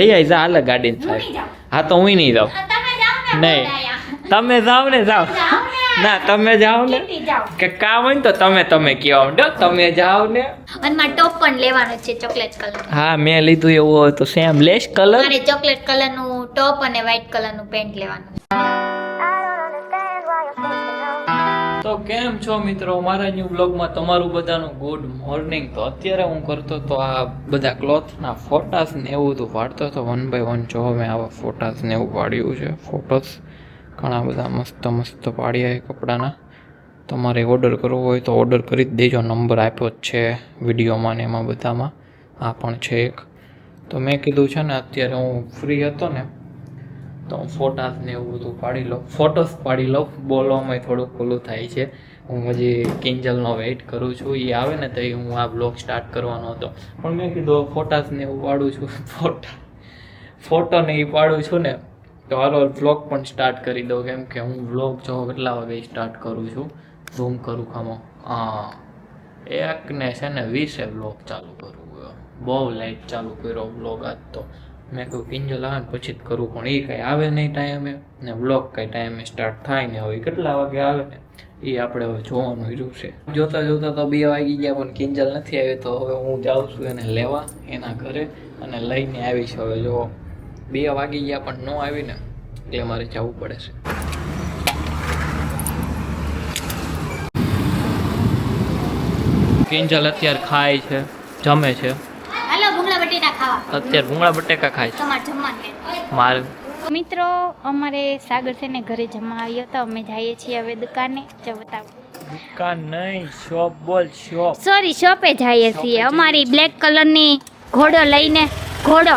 લઈ આવી જા હાલે ગાડી સાહેબ. હા તો હું નહીં જાઉં. નહીં તમે જાઓ ને જાઓ. ના તમે જાઓ ને કે કામ હોય ને તો તમે કહેવા માંડો તમે જાઓ ને. અને મારે ટોપ પણ લેવાનો છે ચોકલેટ કલર. હા મેં લીધું એવું હોય તો સેમ લેસ કલર. મારે ચોકલેટ કલર નું ટોપ અને વ્હાઈટ કલર નું પેન્ટ લેવાનું. તો કેમ છો મિત્રો, મારા ન્યુ બ્લોગમાં તમારું બધાનું ગુડ મોર્નિંગ. તો અત્યારે હું કરતો તો આ બધા ક્લોથના ફોટાસ ને એવું બધું પાડતો હતો 1 by 1. જો મેં આવા ફોટાસ ને એવું પાડ્યું છે. ફોટોસ ઘણા બધા મસ્ત પાડ્યા કપડાના. તમારે ઓર્ડર કરવો હોય તો ઓર્ડર કરી જ દેજો. નંબર આપ્યો જ છે વિડીયોમાં ને એમાં બધામાં. આ પણ છે એક. તો મેં કીધું છે ને અત્યારે હું ફ્રી હતો ને તો હું ફોટાસ ને એવું બધું પાડી લઉં, ફોટોસ પાડી લઉં. બોલવામાં થોડુંક ઓલું થાય છે. હું હજી કિંજલનો વેઇટ કરું છું. એ આવે ને તો હું આ બ્લોગ સ્ટાર્ટ કરવાનો હતો, પણ મેં કીધું ફોટાસ ને એવું પાડું છું, ફોટો ને એ પાડું છું ને તો હાલો બ્લોગ પણ સ્ટાર્ટ કરી દઉં. કેમ કે હું બ્લોગ જો કેટલા વાગે સ્ટાર્ટ કરું છું, ઝૂમ કરું ખામો. હા 1 ને છે ને 20 બ્લોગ ચાલુ કરું. બહુ લાઈટ ચાલુ કર્યો બ્લોગ આજ તો. મેં કહ્યું કિંજલ આવે ને પછી જ કરું, પણ એ કંઈ આવે નહીં ટાઈમે ને બ્લોગ કંઈ ટાઈમે સ્ટાર્ટ થાય ને. હવે કેટલા વાગે આવે ને એ આપણે હવે જોવાનું રહ્યું છે. જોતા તો 2 વાગી ગયા પણ કિંજલ નથી આવી. તો હવે હું જાઉં છું એને લેવા એના ઘરે અને લઈને આવીશ. હવે જો 2 વાગી ગયા પણ ન આવી ને એટલે મારે જવું પડે છે. કિંજલ અત્યારે ખાય છે, જમે છે. હાલો ભૂંગળા બટેટા ખાવા. અત્યારે ભૂંગળા બટેકા ખાય છે. તમારે જમવાનું મારે મિત્રો અમારે સાગર છે ને ઘરે જમવા આવ્યો તો અમે જઈએ છીએ હવે દુકાને. જો બતાવો. દુકાન નહીં શોપ બોલ, શોપ. સોરી શોપે જઈએ છીએ. અમારી બ્લેક કલરની ઘોડો લઈને ઘોડો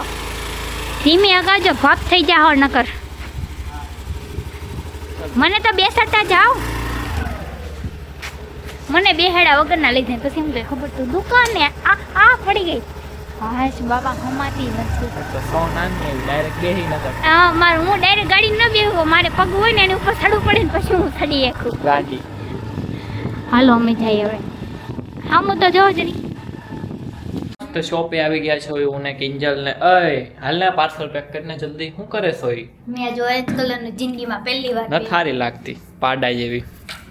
ધીમી અગાજો ભાપ થઈ જાઓ નકર. મને તો બેસાડતા જાઓ. મને બેહાડા વગરના લીધે પછી એમ કઈ ખબર તો દુકાને આ પડી ગઈ. હાશ બાબા હમાતી નથી. તો સોના ને ડાયરેક્ટ બેહી ન કર. હું ડાયરેક્ટ ગાડી ન બેહું. મારે પગ હોય ને એની ઉપર ચડવું પડે ને પછી હું ચડી શકું. ગાડી. હાલો અમે જઈએ હવે. આમ તો જો જરી તો શોપે આવી ગયા છે હું ને કિંજલ ને. અય હાલ ને પાર્સલ પેક કરીને જલ્દી. શું કરે સોઈ? મેં જો ઓરેન્જ કલરનું જિંદગીમાં પહેલી વાર ન થારી લાગતી પાડા જેવી.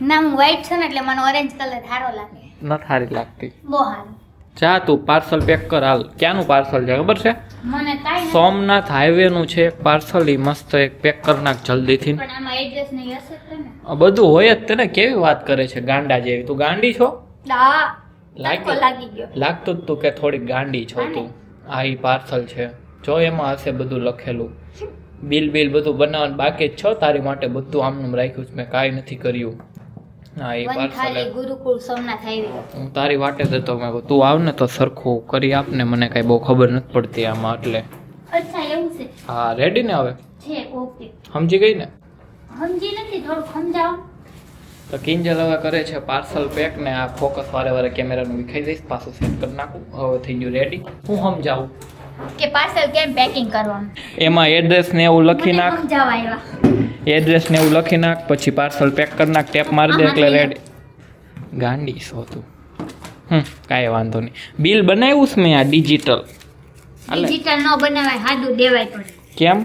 ના હું વ્હાઈટ છું ને એટલે મને ઓરેન્જ કલર સારો લાગે. ન થારી લાગતી. બહુ સારું. જા તું પાર્સલ પેક કર હાલ. ક્યાંનું પાર્સલ છે ખબર છે? મને કાઈ નથી. સોમનાથ હાઈવે નું છે પાર્સલ. ઈ મસ્ત એક પેક કર નાખ જલ્દીથી. પણ આમાં એડ્રેસ નહીં હશે જ ને. બધું હોય જ તને. કેવી વાત કરે છે ગાંડા જેવી. તું ગાંડી છો? હા લાગતું લાગી ગયો. લાગતું જ તું કે થોડી ગાંડી છો તું. આ ઈ પાર્સલ છે જો, એમાં હશે બધું લખેલું. બિલ બધું બનાવવાનું બાકી જ છો. તારી માટે બધું આમનું રાખ્યું છે મેં, કાંઈ નથી કર્યું. હા એ પાર્સલ ગુરુકુળ સોમનાથ હાઈવે. હું તારી વાટે જ હતો. મેં તું આવ ને તો સરખું કરી આપ ને. મને કાંઈ બહુ ખબર નથી પડતી આમાં એટલે. અચ્છા એવું છે. હા રેડી ને હવે? છે ઓકે. સમજી ગઈ ને? સમજી નથી, થોડું સમજાવો. તો કિંજલ હવે કરે છે પાર્સલ પેક ને. આ ફોકસ વારે કેમેરાનું વિખાઈ દઈશ, પાછું સેટ કરી નાખું. હવે થઈ ગયું રેડી. હું સમજાવું કે પાર્સલ કેમ પેકિંગ કરવાનું. એમાં એડ્રેસ ને એવું લખી નાખ. સમજાવવા આવ્યા. એડ્રેસ ને એવું લખી નાખ, પછી પાર્સલ પેક કરી નાખ. ટેપ મારી દે એટલે રેડી. ગાંડી છો તું. કાંઈ વાંધો નહીં. બિલ બનાવ્યું છે મેં આ ડિજિટલ. ડિજિટલ ન બનાવાય, હાદું દેવાય પડે. કેમ?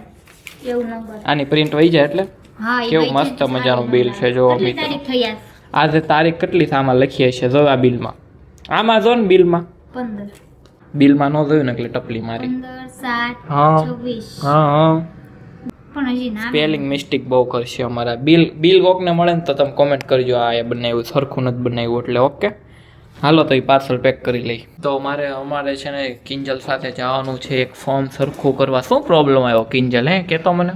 એવું ન બને. આની પ્રિન્ટ વહી જાય એટલે. હા કેવું મસ્ત મજાનું બિલ છે જો મિત્રો. થયા આજે તારીખ કેટલી આમાં લખીએ છે જો આ બિલમાં. આમાં જો ને બિલમાં. 15 બિલમાં ન જોયું ને એટલે ટપલી મારી. 15/7/24. હા પણ હજી નામ સ્પેલિંગ મિસ્ટેક બહુ કરશે અમારા. બિલ કોકને મળે ને તો તમે કોમેન્ટ કરજો આ એ બનાવ્યું સરખું નથી બનાવ્યું એટલે. ઓકે હાલો તો એ પાર્સલ પેક કરી લઈ. તો અમારે છે ને કિંજલ સાથે જવાનું છે એક ફોર્મ સરખું કરવા. શું પ્રોબ્લેમ આવ્યો કિંજલ? હે કેતો મને.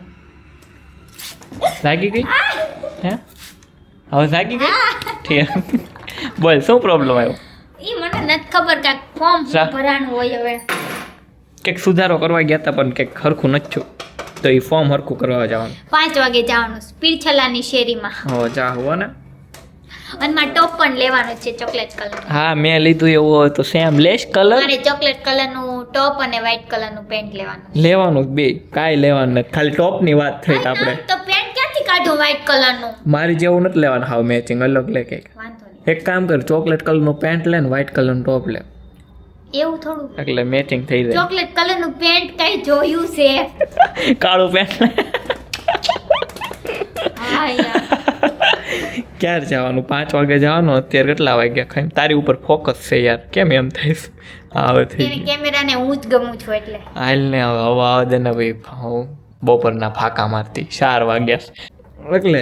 જાગી ગઈ? હે હવે જાગી ગઈ? ઠીક બોલ શું પ્રોબ્લેમ આવ્યો? ઈ મને નથી ખબર કે ફોર્મ ભરવાનું હોય. હવે કંઈક સુધારો કરવા ગયા હતા પણ કંઈક હરખું નથી થયું તો એ ફોર્મ હરખું કરવા જવાનું. 5 વાગે જવાનું પીરછલાની શેરીમાં. હો જા હો ને. અને મારે ટોપ પણ લેવાનો છે ચોકલેટ કલર. હા મેં લીધું એવું હોય તો સેમ લેસ કલર. મારે ચોકલેટ કલરનું ટોપ અને વ્હાઈટ કલરનું પેન્ટ લેવાનું. લેવાનું બે કાંઈ લેવાનું નથી, ખાલી ટોપની વાત થઈ આપણે. તો પેન્ટ ક્યાંથી કાઢું વ્હાઈટ કલરનું? મારી જેવું નથી લેવાનું, હાવ મેચિંગ અલગ લે કંઈક. વાંધો નહીં. એક કામ કર ચોકલેટ કલરનું પેન્ટ લે ને વ્હાઈટ કલરનું ટોપ લે. એવું થોડું એટલે મેચિંગ થઈ જાય. ચોકલેટ કલર નું પેન્ટ કઈ જોયું છે? કાળું પેન્ટ હા યાર ક્યારે જવાનું? 5 વાગે જવાનું. અત્યારે કેટલા વાગ્યા? ખાઈ તારી ઉપર ફોકસ છે યાર. કેમ એમ થઈશ? હવે થઈ એને કેમેરાને હું જ ગમું છું એટલે. હાલ ને હવે આવા દે ને ભાઈ. હું બપોરના ફાંકા મારતી 4 વાગ્યા એટલે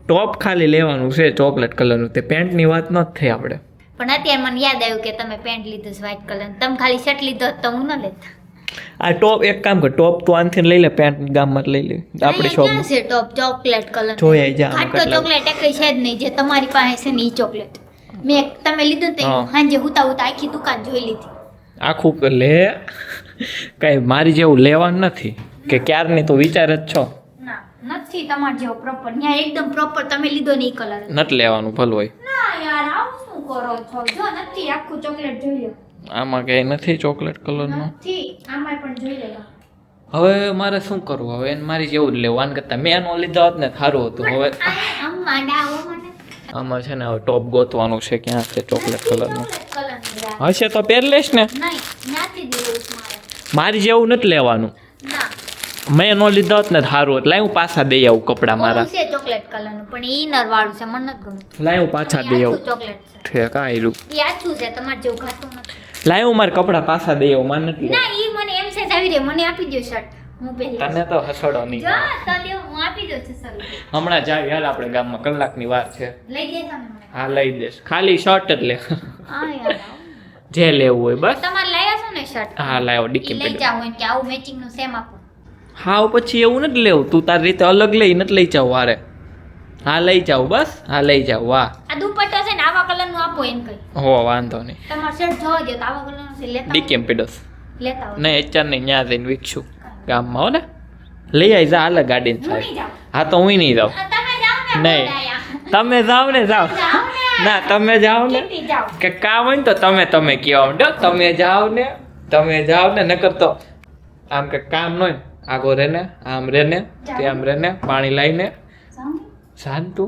ટોપ ખાલી લેવાનું છે ચોકલેટ કલરનું. તે પેન્ટની વાત ન થઈ આપણે. પણ અત્યારે મને યાદ આવ્યું કે તમે પેન્ટ લીધું છે વ્હાઈટ કલર. તમે ખાલી શર્ટ લીધો હોત તો હું ન લેતા. આ ટોપ એક કામ કર, ટોપ તું આનથી લઈ લે, પેન્ટ ગામમાં લઈ લે આપણી શોપ. ક્યાં છે ટોપ ચોકલેટ કલર? જોઈ આઈ જા. ખાટો ચોકલેટ એક છે જ નહીં જે તમારી પાસે છે ને ઈ ચોકલેટ. મેં તમે લીધું ને તો હા. સાંજે હુતા હુતા આખી દુકાન જોઈ લીધી. આખું લે કઈ મારી જેવું લેવાનું નથી કે ક્યારની તું વિચાર જ છો. ના નથી તમાર જેવો પ્રોપર. ત્યાં એકદમ પ્રોપર તમે લીધો ને ઈ કલર. નથી લેવાનું ભલું હોય. ના યાર આવું શું કરો છો? જો નથી આખું ચોકલેટ જોઈ લો. આમાં કઈ નથી ચોકલેટ કલરનું. નથી આમાં પણ જોઈ લેવા. હવે મારે શું કરવું? હવે એને મારી જેવું જ લેવું. આને કરતા મેં એનો લીધો હોત ને સારું હતું. હવે આમ માંડા આવો મને આમાં છે ને હવે ટોપ ગોતવાનું છે. ક્યાં છે ચોકલેટ કલરનું? ચોકલેટ કલર હશે તો પહેર લેશ ને. નહીં નાથી દેવું મારે. મારી જેવું નથી લેવાનું. ના મેં એનો લીધો હોત ને સારું હોત. લાય હું પાછા દઈ આવું કપડાં મારા. ઓલું છે ચોકલેટ કલરનું પણ ઈ ઇનર વાળું છે મને નથી ગમતું. લાય હું પાછા દઈ આવું. ચોકલેટ છે ઠેક આયરું. ઈ આછું છે તમારે જેવું ઘાટું નથી. લાય હું મારા કપડાં પાછા દઈ આવું. મારે નથી ના ઈ મને એમ છે આવી રે મને આપી દો શર્ટ હું પહેરી લઈશ. તને તો હસડો નહીં. જો તો લ્યો હું આપી દઉં છું સર. હમણાં જાવ યાર આપણે ગામમાં, કલાકની વાર છે. લઈ દેજો ને મને. હા લઈ દેશ. ખાલી શર્ટ જ લે. હા યાર જે લેવું હોય બસ. તમારે લાયા છો ને શર્ટ? હા લાવો ડીકી લઈ જાવ એમ કે આવું મેચિંગ નું સેમ આપો. હા પછી એવું નથી લેવું. તું તારી રીતે અલગ લઈ નથી લઈ જાવ વારે. હા લઈ જાવ બસ. હા લઈ જાવ. વાહ આ દુપટ્ટો છે ને આવા કલર નું આપો એમ કઈ. હો વાંધો નહીં. તમારો શર્ટ જોવા દો તો આવા કલર નું છે લેતા આવો. ડીકેમ પીડોસ લેતા આવો. નહીં અત્યાર નહીં. ત્યાં જઈને વીકશું ગામમાં. હો ને લઈ આવી જા. હાલે ગાડીને હું નહીં સાહેબ. જાઉં. હા તો હું નહીં જાઉં. તમે જાઓ ને નહીં. બોલાયા. તમે જાઓ ને જાઓ. જાઓ ને. ના તમે જાઓ ને. કેટલી જાઓ. કે કામ હોય ને તો તમે કહેવા માંડો. તમે જાઓ ને. તમે જાઓ ને. નકર તો આમ કે કામ ન હોય ને આગો રે ને આમ રે ને તેમ રે ને પાણી લાવીને જાઓ. શાંતુ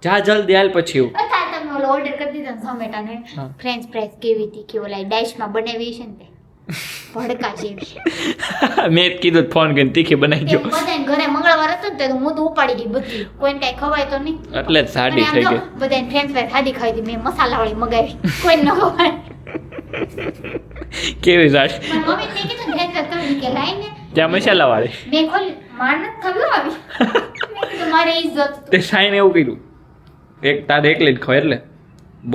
જા જલ્દી હાલ પછી હું. અત્યારે તમે ઓલો ઓર્ડર કરી દીધો ને ઝોમેટોને હા. ફ્રેન્ચ ફ્રાઈઝ કેવી તીખી ઓલા ડાઈશમાં બનાવી છે ને તે ભડકા જેવી. મેં જ કીધું ફોન કરીને તીખી બનાવી તે દો. બધાને ઘરે મંગળવાર હતો ને તો હું તો ઉપાડી ગઈ બધી. કોઈને કઈ ખવાય તો નહીં. એટલે જ સાડી થઈ ગઈ. બધાને ફ્રેન્ચ ફ્રાઈઝ ખાધી ખાધી મેં મસાલાવાળી મગાવી. કોઈને ન ખવાય. કેવી સાડી? મારી મમ્મીને મેં કીધું ફ્રેન્ચ ફ્રાઈઝ તમે કે લાઈને ત્યાં મસાલા વાળી. મેં ખોલી માર નથી ખવ્યું આવી. મેં કીધું મારે ઇજ્જત. તે સાઈન એવું કર્યું. એક તારે એકલી જ ખવાય એટલે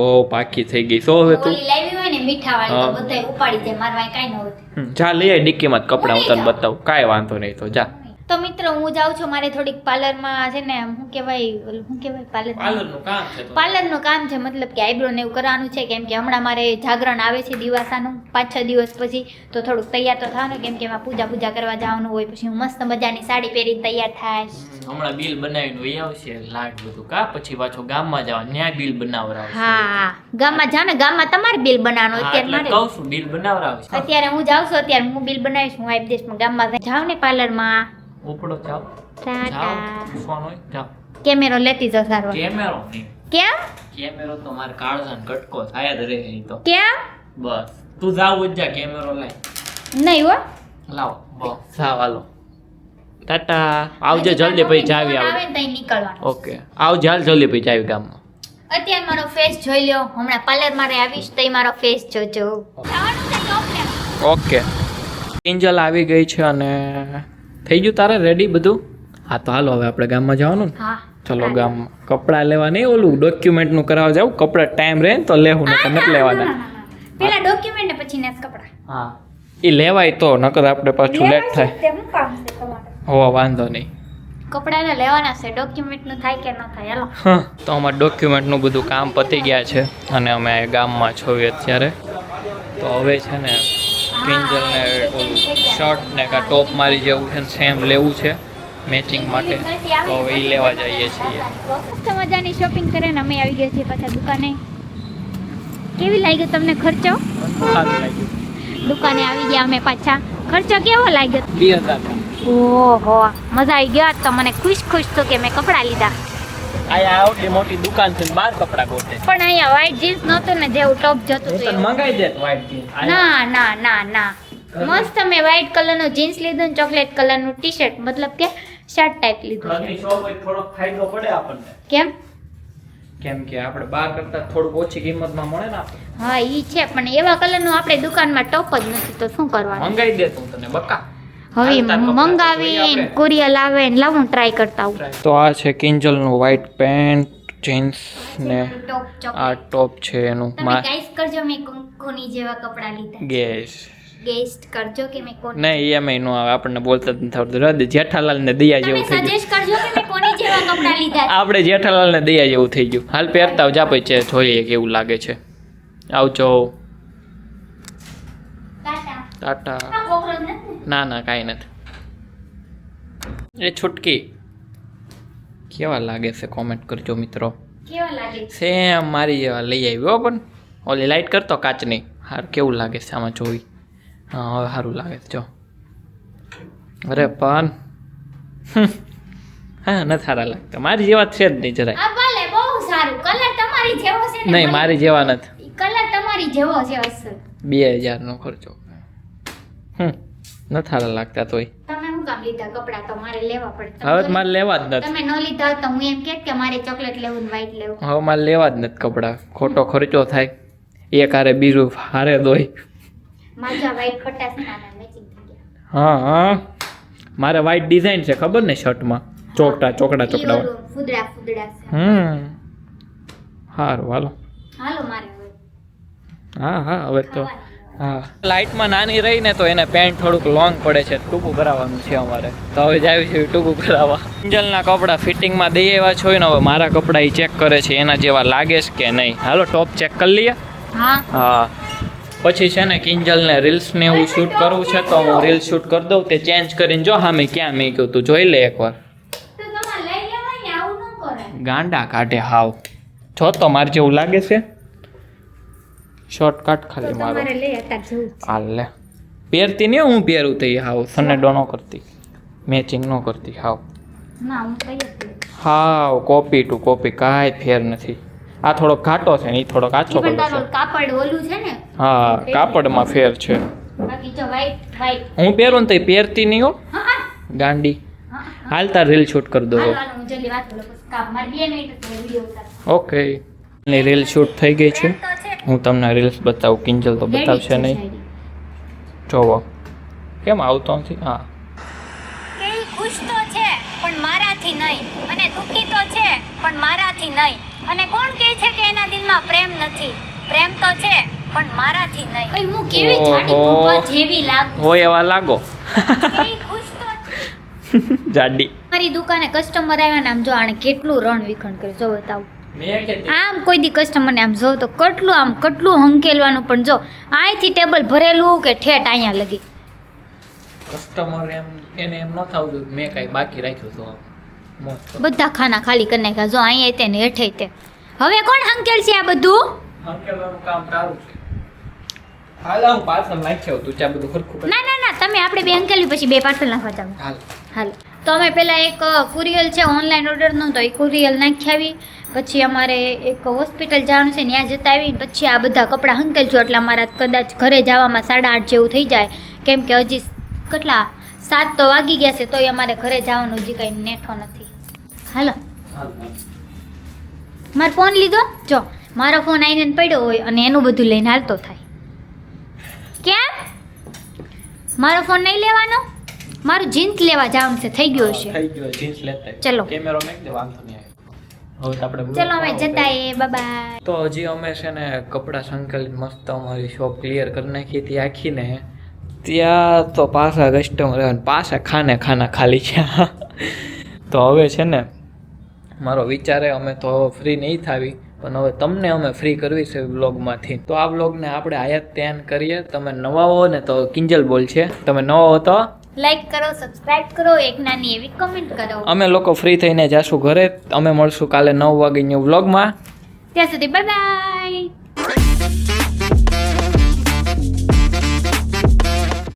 બહુ પાકી થઈ ગઈ. સો હવે તું ઓલી લાવી હોય ને મીઠાવાળી તો હા. બધાય ઉપાડી જાય. મારે વાંહે કાંઈ ન હોય. જા લઈ આવી ડિક્કીમાં જ કપડાં હું તને બતાવું. કાંઈ વાંધો નહીં તો જા. તો મિત્રો હું જાઉં છું મારે થોડીક પાર્લરમાં છે ને શું કહેવાય પાર્લર પાર્લરનું કામ છે તો. પાર્લરનું કામ છે મતલબ કે આઈબ્રો ને એવું કરવાનું છે કેમ કે હમણાં મારે જાગરણ આવે છે દિવાસાનું 5-6 દિવસ પછી તો થોડુંક તૈયાર તો થવાનું કેમ કે એમાં પૂજા કરવા જવાનું હોય પછી હું મસ્ત મજાની સાડી પહેરીને તૈયાર થાઈશ. હમણાં બિલ બનાવીને વહી આવશે લાગ બધું કા પછી પાછો ગામમાં જવાનું ન્યા બિલ બનાવરાવશે. હા ગામમાં જાઓ ને ગામમાં તમારે બિલ બનાવવાનું હા, અત્યારે એટલે મારે કહું છું બિલ બનાવરાવશે. અત્યારે હું જાઉં છું અત્યારે હું બિલ બનાવીશ હું આપી દઈશ ગામમાં જાઉં ને પાર્લરમાં. ઉપડો જાઓ. ટાટા. જાઓ ફોન હોય જાઓ. કેમેરો લેતી જાઓ સારવાર. કેમેરો નહીં. કેમ કેમેરો તો મારે કાળજાનો કટકો થાય જ રહે ઈ તો. કેમ બસ તું જાવ જ જા કેમેરો લાય. નહીં હો લાવો બસ જાવ હાલો. ટાટા આવજે જલ્દી પછી જાવી આવે આવે. ને તઈ નીકળવાનું. ઓકે આવજે હાલ જલ્દી પછી જાવી ગામમાં. અત્યારે મારો ફેસ જોઈ લ્યો હમણાં પાર્લર મારે આવીશ તઈ મારો ફેસ જોજો. જવાનું છે શોપ ને. ઓકે કિંજલ આવી ગઈ છે અને થઈ ગયું તારે રેડી બધું? હા તો હાલો હવે આપણે ગામમાં જવાનું ને. હા ચલો ગામમાં કપડાં લેવા નહીં ઓલું ડોક્યુમેન્ટનું કરાવવા જાવ. કપડાં ટાઈમ રહે ને તો લેવું નકર નથી લેવાના. પેલા ડોક્યુમેન્ટ ને પછી ને કપડા હા એ લેવાય તો નકર આપણે પાછું લેટ થાય. તે હું કામ છે તમારે? હો વાંધો નહીં. કપડાને લેવાના છે ડોક્યુમેન્ટ નું થાય કે ન થાય હાલો. હા તો અમારે ડોક્યુમેન્ટનું બધું કામ પતી ગયા છે અને અમે ગામમાં છીએ અત્યારે. તો હવે છે ને કિંજલને ઓલું શર્ટ ને કાં ટોપ મારી જેવું છે ને સેમ લેવું છે મેચિંગ માટે. તો હવે એ લેવા જઈએ છીએ. મસ્ત મજાની શોપિંગ કરીને અમે આવી ગયા છીએ પાછા દુકાને. કેવી લાગ્યો તમને ખર્ચો? સારું લાગ્યું. દુકાને આવી ગયા અમે પાછા. ખર્ચો કેવો લાગ્યો? 2000. ઓહો મજા આવી ગયો તો મને ખુશ તો કે મેં કપડાં લીધા. આયા આવડી મોટી દુકાન છે ને 12 કપડા ગોતે. પણ અહીંયા વ્હાઈટ જીન્સ નહોતું ને જેવું ટોપ જતું હું તને હતું મંગાઈ દેત white jeans. ના ના ના ના મસ્ત મેં વ્હાઈટ કલરનું જીન્સ લીધું ને ચોકલેટ કલરનું ટી શર્ટ મતલબ કે શર્ટ ટાઈપ લીધું ઘરની શોપ હોય થોડોક ફાયદો પડે આપણને. કેમ કે આપણે બહાર કરતા થોડુંક ઓછી કિંમતમાં મળે ને આપણે. હા ઈ છે પણ એવા કલરનું આપણે દુકાનમાં ટોપ જ નથી તો શું કરવાનું મંગાઈ દે તું તને બકા. હવે હાલતા કપડાં મંગાવી તો જોઈએ કુરિયર આવે ને લાવું ટ્રાય કરતા આવું તો આ છે કિંજલનું વ્હાઈટ પેન્ટ જીન્સ ને આ ટોપ છે એનું તમે ગાઈસ કરજો મેં કોની જેવા કપડા લીધા ગેસ ગેસ્ટ કરજો કે મેં કોની નહીં એમ નો આવે આપણને બોલતા જ નથી આવડતું. રદ જેઠાલાલ ને દયા તમે જેવું થઈ ગયું. સજેસ્ટ કરજો કે મેં કોની જેવા કપડા લીધા છે. આપણે જેઠાલાલ ને દયા જેવું થઈ ગયું. હાલ પહેરતા આવ જા પછી જોઈએ કેવું લાગે છે. આવજો ટાટા ટાટા. આ કોકરોચ નથી ના ના કાંઈ નથી. એ છૂટકી કેવા લાગે છે કોમેન્ટ કરજો મિત્રો. કેવા લાગે છે સેમ મારી જેવા લઈ આવ્યો પણ ઓલી લાઈટ કરતો કાચની. હાર કેવું લાગે છે આમાં જોઈ. હા હવે સારું લાગે છે જો. અરે પણ હા નથી સારા લાગતા. મારી જેવા છે જ નહીં જરાય. આ ભલે બહુ સારું કલર તમારી જેવો છે ને નહીં મારી જેવા નથી. કલર તમારી જેવો છે અસલ 2000 નો ખર્ચો. નથી સારા લાગતા તોય. તમે શું કામ લીધા કપડા તો મારે લેવા પડે હવે તો મારે લેવા જ નથી. તમે ન લીધા હોત તો હું એમ કે મારે ચોકલેટ લેવું ને વ્હાઈટ લેવું હવે મારે લેવા જ નથી કપડા. ખોટો ખર્ચો થાય. એક હારે બીજું હારે દોય. માજા વ્હાઈટ પટ્ટા છે નાના મેચિંગ થઈ ગયા હા હા મારે વ્હાઈટ ડિઝાઇન છે ખબર ને શર્ટમાં ચોકડા ચોકડા ચોકડા. ઈ ઓલું ફૂદડા ફૂદડા છે સારું હાલો. હાલો મારે હવે હા હા હવે તો હા લાઇટમાં નાની રહી ને તો એને પેન્ટ થોડુંક લોંગ પડે છે ટૂંકું કરાવવાનું છે અમારે તો હવે જાવી છે ટૂંકું કરાવવા. કિંજલના કપડાં ફિટિંગમાં દઈ એવા છો ને હવે મારા કપડાં એ ચેક કરે છે એના જેવા લાગે છે કે નહીં. હાલો ટોપ ચેક કરી લઈએ. હા હા પછી છે ને કિંજલને રીલ્સ ને એવું શૂટ કરવું છે તો હું રીલ શૂટ કરી દઉં. તે ચેન્જ કરીને જો હા મેં ક્યાં મેં કહ્યું તું જોઈ લે એકવાર. તો તમારે લઈ લેવાય ને આવું ન કરાય ગાંડા કાઢે હાવ. જો તો મારે જેવું લાગે છે શોર્ટકટ તો ખાલી મારો. તમારે લઈ અત્યારે જવું છે. હાલ લે પહેરતી ને હું પહેરું તઈ હાવ સનેડો ન કરતી મેચિંગ ન કરતી હાવ ના હું કઈ જ લઉં. હાવ કોપી ટુ કોપી કાંઈ ફેર નથી. આ થોડો ઘાટો છે ને એ થોડો કાચો ઈ પણ કલર તારું છે. કાપડ ઓલું છે ને હા કાપડમાં ફેર છે. બાકી જો વ્હાઈટ વ્હાઈટ હું પહેરું ને તઈ પહેરતી નહીં હો હા હા ગાંડી. હા હાલ તાર રીલ શૂટ કરી દો. હાલો હાલો હું જલ્દી વાત કરું પછી કામ મારે 2 મિનિટ જ વિડિયો ઉતાર ઓકે ની રીલ શૂટ થઈ ગઈ છે. હું તમને રીલ્સ બતાવું. કિંજલ તો બતાવશે નહીં. જોવો કેમ આવતો નથી. હા કે ખુશ તો છે પણ મારાથી નહીં અને દુખી તો છે પણ મારાથી નહીં અને કોણ કહે છે કે એના દિલમાં પ્રેમ નથી. પ્રેમ તો છે પણ મારાથી નહીં. ઓય હું કેવી જાડી ઓહો. ભૂપા જેવી લાગુ હોય એવા લાગો કેવી ખુશ તો છે. જાડી. મારી દુકાને કસ્ટમર આવ્યા ને આમ જો આણે કેટલું રણ વિખંડ કર્યું જો બતાવું. મેં કે આમ કોઈ દી કસ્ટમરને આમ જો તો કેટલું હંકેલવાનું પણ જો અહીંથી ટેબલ ભરેલું કે ઠેઠ અહીંયા લગી. કસ્ટમર એમ એને એમ ન થવું જોઈએ મેં કાંઈ બાકી રાખ્યું હતું. મસ્ત બધા ખાના ખાલી કરી નાખ્યા જો અહીંયા તે ને હેઠે તે. હવે કોણ હંકેલ છે આ બધું? હંકેલવાનું કામ તારું છે. હાલ હું પાર્સલ નાખ્યો તું ચા બધું ખરખું કરી. ના ના ના તમે આપણે બે હંકેલી પછી 2 પાર્સલ નાખવા ચાલો. હાલ હાલો તો અમે પહેલાં એક કુરિયર છે ઓનલાઈન ઓર્ડરનું તો એ કુરિયર નાખી આવી. પછી અમારે એક હોસ્પિટલ જવાનું છે ત્યાં જતા આવી પછી આ બધા કપડાં હંકેલશું એટલે અમારા કદાચ ઘરે જવામાં 8:30 જેવું થઈ જાય કેમ કે હજી કેટલા 7 તો વાગી ગયા છે તોય અમારે ઘરે જવાનું હજી કંઈ નેઠો નથી. હાલો મારો ફોન લીધો જો મારો ફોન આવીને પડ્યો હોય અને એનું બધું લઈને હાલતો થાય. કેમ મારો ફોન નહીં લેવાનો? મારું જીન્સ લેવા જવાનું છે થઈ ગયું હશે. થઈ ગયો જીન્સ લેતા ચલો. કેમેરો મેક દે વાંધો નહીં આવે. હવે તો આપણે ચલો અમે જતા એ બાય. તો હજી અમે છે ને કપડાં સંકલિત મસ્ત અમારી શોપ ક્લિયર કરી નાખી હતી આખીને. ત્યાં તો પાછા કસ્ટમર આવે પાછા ખાના ખાલી છે. તો હવે છે ને મારો વિચાર અમે તો ફ્રી નહીં થાવી પણ હવે તમને અમે ફ્રી કરવી છે વ્લોગમાંથી. તો આ વ્લોગને આપણે આયાત ત્યાં કરીએ. તમે નવા હો ને તો કિંજલ બોલ છે. તમે નવા હો તો લાઈક કરો સબસ્ક્રાઇબ કરો એક નાની એવી કમેન્ટ કરો. અમે લોકો ફ્રી થઈને જાશું ઘરે. અમે મળશું કાલે 9 વાગે ન્યૂ વ્લોગમાં. ત્યાં સુધી બાય બાય.